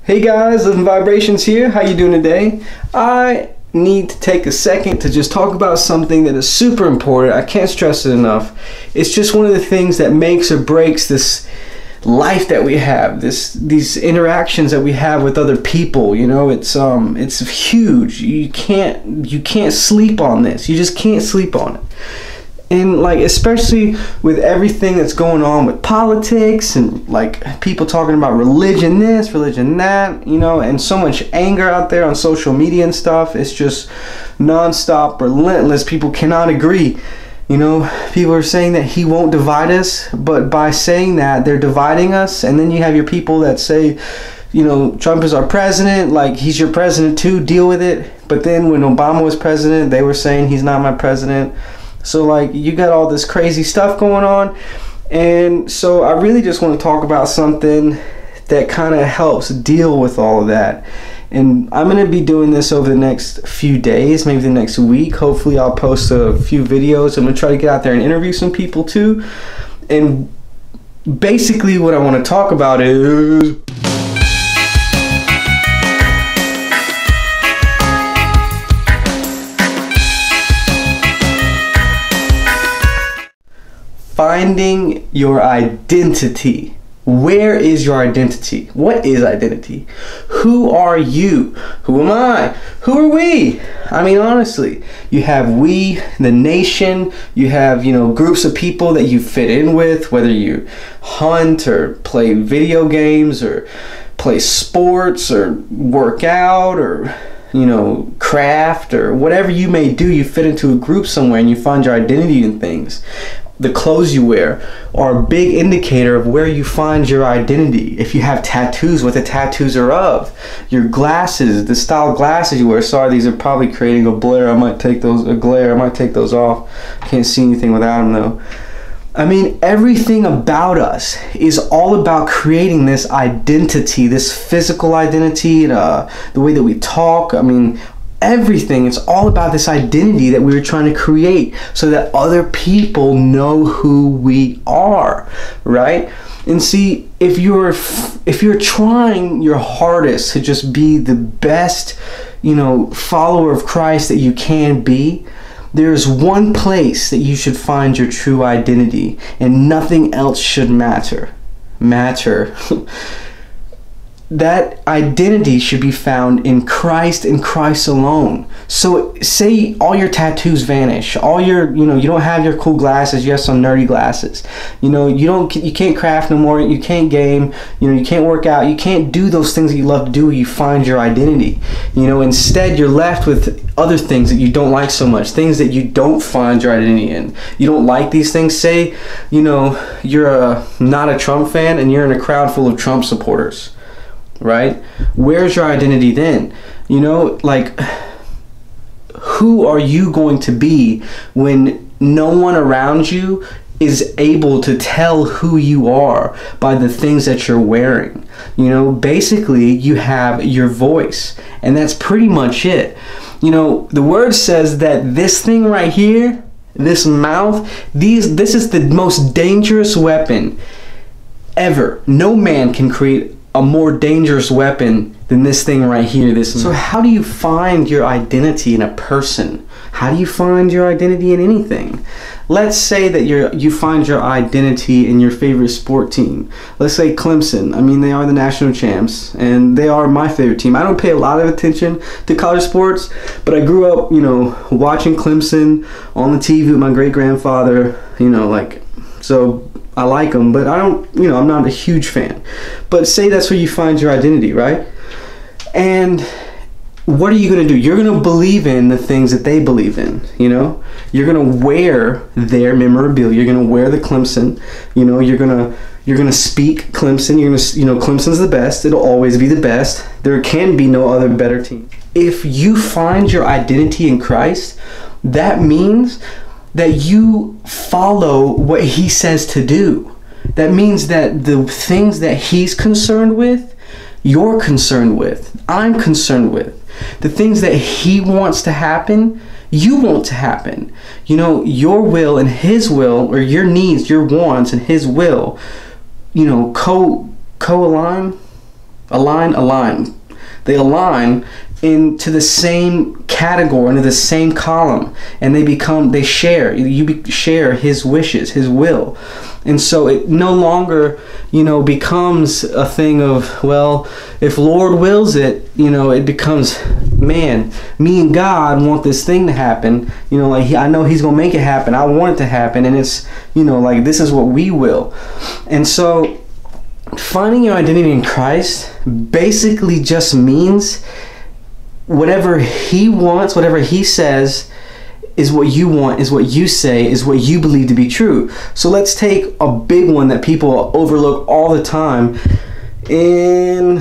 Hey guys, Living Vibrations here. How you doing today? I need to take a second to just talk about something that is super important. I can't stress it enough. It's just one of the things that makes or breaks this life that we have, these interactions that we have with other people. You know, it's huge. You can't sleep on this. You just can't sleep on it. And like, especially with everything that's going on with politics and like people talking about religion this, religion that, you know, and so much anger out there on social media and stuff. It's just non-stop, relentless. People cannot agree. You know, people are saying that he won't divide us, but by saying that, they're dividing us. And then you have your people that say, you know, Trump is our president, like he's your president too, deal with it. But then when Obama was president, they were saying he's not my president. So like, you got all this crazy stuff going on. And so I really just want to talk about something that kind of helps deal with all of that. And I'm going to be doing this over the next few days, maybe the next week. Hopefully I'll post a few videos. I'm going to try to get out there and interview some people too. And basically what I want to talk about is finding your identity. Where is your identity? What is identity? Who are you? Who am I? Who are we? I mean, honestly, you have we, the nation, you have, you know, groups of people that you fit in with, whether you hunt or play video games or play sports or work out or, you know, craft or whatever you may do. You fit into a group somewhere and you find your identity in things. The clothes you wear are a big indicator of where you find your identity. If you have tattoos, what the tattoos are of. Your glasses, the style of glasses you wear. Sorry, these are probably creating a blur. I might take those, a glare. I might take those off. Can't see anything without them though. I mean, everything about us is all about creating this identity, this physical identity, the way that we talk. I mean, everything, it's all about this identity that we were trying to create so that other people know who we are, right? And see, if you're trying your hardest to just be the best, you know, follower of Christ that you can be, there's one place that you should find your true identity, and nothing else should matter. That identity should be found in Christ and Christ alone. So say all your tattoos vanish, all your, you know, you don't have your cool glasses, you have some nerdy glasses. You know, you can't craft no more, you can't game, you know, you can't work out, you can't do those things that you love to do where you find your identity. You know, instead you're left with other things that you don't like so much, things that you don't find your identity in. You don't like these things. Say, you know, you're not a Trump fan and you're in a crowd full of Trump supporters. Right? Where's your identity then? You know, like, who are you going to be when no one around you is able to tell who you are by the things that you're wearing? You know, basically you have your voice, and that's pretty much it. You know, the word says that this thing right here, this mouth, this is the most dangerous weapon ever. No man can create a more dangerous weapon than this thing right here. So how do you find your identity in a person? How do you find your identity in anything? Let's say that you find your identity in your favorite sport team. Let's say Clemson. I mean, they are the national champs and they are my favorite team. I don't pay a lot of attention to college sports, but I grew up, you know, watching Clemson on the TV with my great-grandfather, you know, like, so I like them, but I don't, you know, I'm not a huge fan. But say that's where you find your identity, right? And what are you going to do? You're going to believe in the things that they believe in, you know? You're going to wear their memorabilia. You're going to wear the Clemson, you know, you're going to speak Clemson. You're going to, you know, Clemson's the best. It'll always be the best. There can be no other better team. If you find your identity in Christ, that means that you follow what he says to do. That means that the things that he's concerned with, you're concerned with, I'm concerned with. The things that he wants to happen, you want to happen. You know, your will and his will, or your needs, your wants and his will, you know, co-align. Align. They align into the same category, into the same column, and they share. You share his wishes, his will. And so it no longer, becomes a thing of, well, if Lord wills it, it becomes, man, me and God want this thing to happen. I know he's going to make it happen. I want it to happen. And it's, this is what we will. And so finding your identity in Christ basically just means whatever he wants, whatever he says, is what you want, is what you say, is what you believe to be true. So let's take a big one that people overlook all the time. And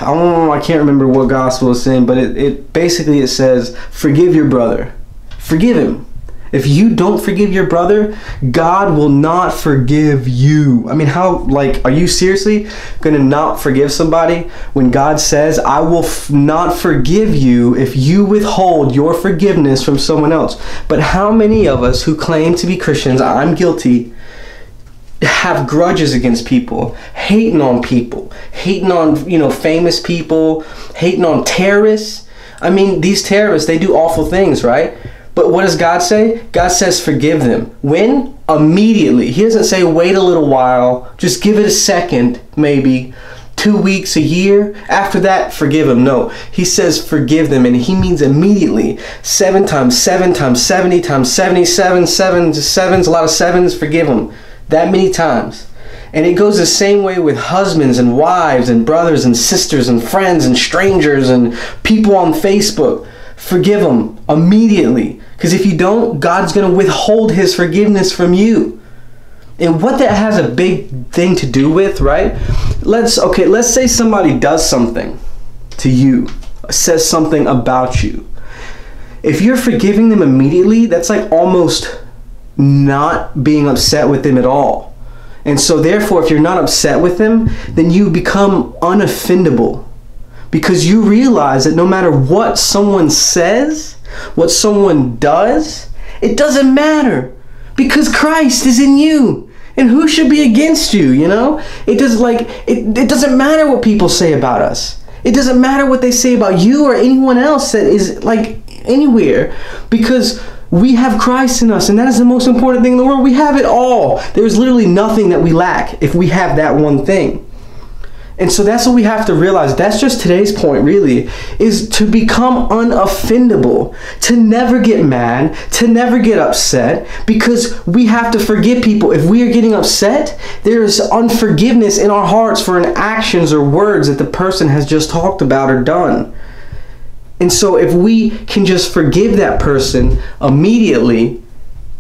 I can't remember what gospel it's in, but it basically says, forgive your brother. Forgive him. If you don't forgive your brother, God will not forgive you. I mean, are you seriously going to not forgive somebody when God says, I will not forgive you if you withhold your forgiveness from someone else? But how many of us who claim to be Christians, I'm guilty, have grudges against people, hating on famous people, hating on terrorists? I mean, these terrorists, they do awful things, right? But what does God say? God says forgive them. When? Immediately. He doesn't say wait a little while. Just give it a second, maybe 2 weeks, a year. After that, forgive them. No. He says forgive them, and he means immediately. 7 times 7 times 70 times 77, 7 to 7s, a lot of 7s, forgive them. That many times. And it goes the same way with husbands and wives and brothers and sisters and friends and strangers and people on Facebook. Forgive them immediately. Because if you don't, God's going to withhold his forgiveness from you. And what that has a big thing to do with, right? Let's say somebody does something to you, says something about you. If you're forgiving them immediately, that's like almost not being upset with them at all. And so therefore, if you're not upset with them, then you become unoffendable. Because you realize that no matter what someone says, what someone does, it doesn't matter. Because Christ is in you. And who should be against you, It doesn't matter what people say about us. It doesn't matter what they say about you or anyone else that is anywhere. Because we have Christ in us, and that is the most important thing in the world. We have it all. There's literally nothing that we lack if we have that one thing. And so that's what we have to realize. That's just today's point, really, is to become unoffendable, to never get mad, to never get upset, because we have to forgive people. If we are getting upset, there is unforgiveness in our hearts for an actions or words that the person has just talked about or done. And so if we can just forgive that person immediately,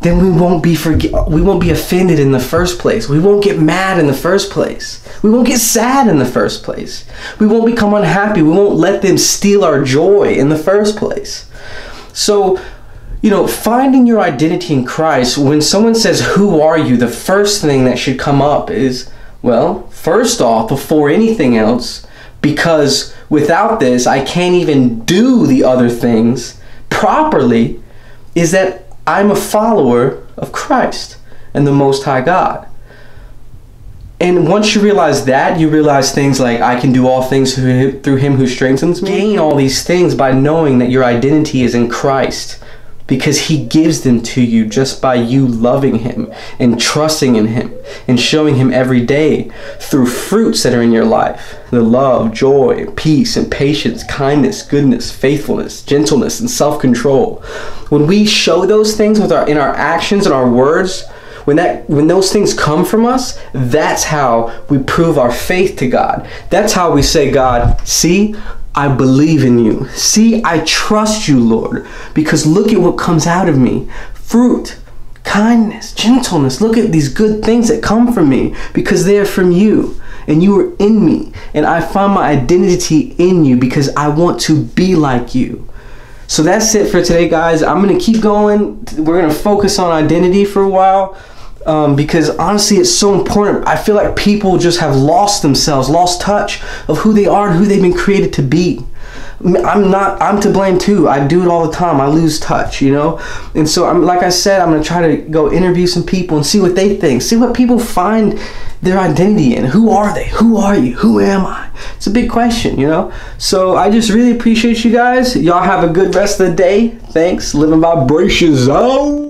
then we won't be offended in the first place. We won't get mad in the first place. We won't get sad in the first place. We won't become unhappy. We won't let them steal our joy in the first place. So, finding your identity in Christ, when someone says, who are you? The first thing that should come up is, well, first off, before anything else, because without this, I can't even do the other things properly, is that I'm a follower of Christ and the Most High God. And once you realize that, you realize things like, I can do all things through him who strengthens me. Gain all these things by knowing that your identity is in Christ, because he gives them to you just by you loving him and trusting in him and showing him every day through fruits that are in your life. The love, joy, peace, and patience, kindness, goodness, faithfulness, gentleness, and self-control. When we show those things in our actions and our words, when those things come from us, that's how we prove our faith to God. That's how we say, God, see, I believe in you. See, I trust you, Lord, because look at what comes out of me. Fruit, kindness, gentleness. Look at these good things that come from me because they are from you and you are in me. And I find my identity in you because I want to be like you. So that's it for today, guys. I'm going to keep going. We're going to focus on identity for a while. Because honestly, it's so important. I feel like people just have lost themselves, lost touch of who they are and who they've been created to be. I'm to blame too. I do it all the time. I lose touch, And so like I said, I'm going to try to go interview some people and see what they think. See what people find their identity in. Who are they? Who are you? Who am I? It's a big question, you know? So I just really appreciate you guys. Y'all have a good rest of the day. Thanks. Living Vibrations out.